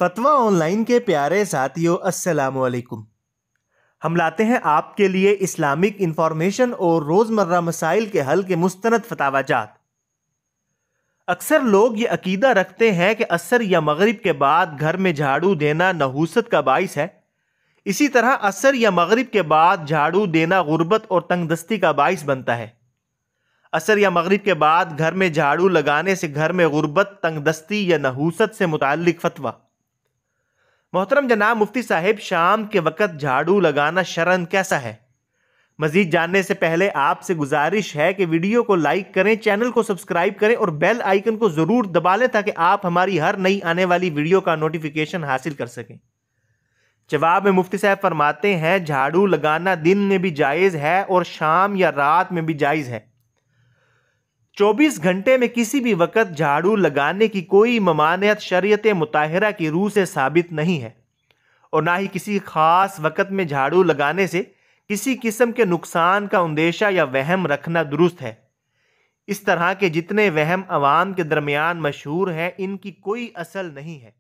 फतवा ऑनलाइन के प्यारे साथियों, अस्सलामु अलैकुम। हम लाते हैं आपके लिए इस्लामिक इंफॉर्मेशन और रोज़मर्रा मसाइल के हल के मुस्तनद फतावाजात। अक्सर लोग ये अकीदा रखते हैं कि असर या मगरिब के बाद घर में झाड़ू देना नहूसत का बाइस है। इसी तरह असर या मगरिब के बाद झाड़ू देना गुर्बत और तंगदस्ती का बाइस बनता है। असर या मगरिब के बाद घर में झाड़ू लगाने से घर में गुर्बत, तंगदस्ती या नहूसत से मुताल्लिक फतवा। मोहतरम जनाब मुफ्ती साहिब, शाम के वक्त झाड़ू लगाना शरअन कैसा है? मजीद जानने से पहले आपसे गुजारिश है कि वीडियो को लाइक करें, चैनल को सब्सक्राइब करें और बेल आइकन को जरूर दबा लें ताकि आप हमारी हर नई आने वाली वीडियो का नोटिफिकेशन हासिल कर सकें। जवाब में मुफ्ती साहब फरमाते हैं, झाड़ू लगाना दिन में भी जायज़ है और शाम या रात में भी जायज़ है। 24 घंटे में किसी भी वक्त झाड़ू लगाने की कोई ममानियत शरीयत मुताहिरा की रूह से साबित नहीं है और ना ही किसी खास वक्त में झाड़ू लगाने से किसी किस्म के नुकसान का अंदेशा या वहम रखना दुरुस्त है। इस तरह के जितने वहम अवाम के दरमियान मशहूर हैं, इनकी कोई असल नहीं है।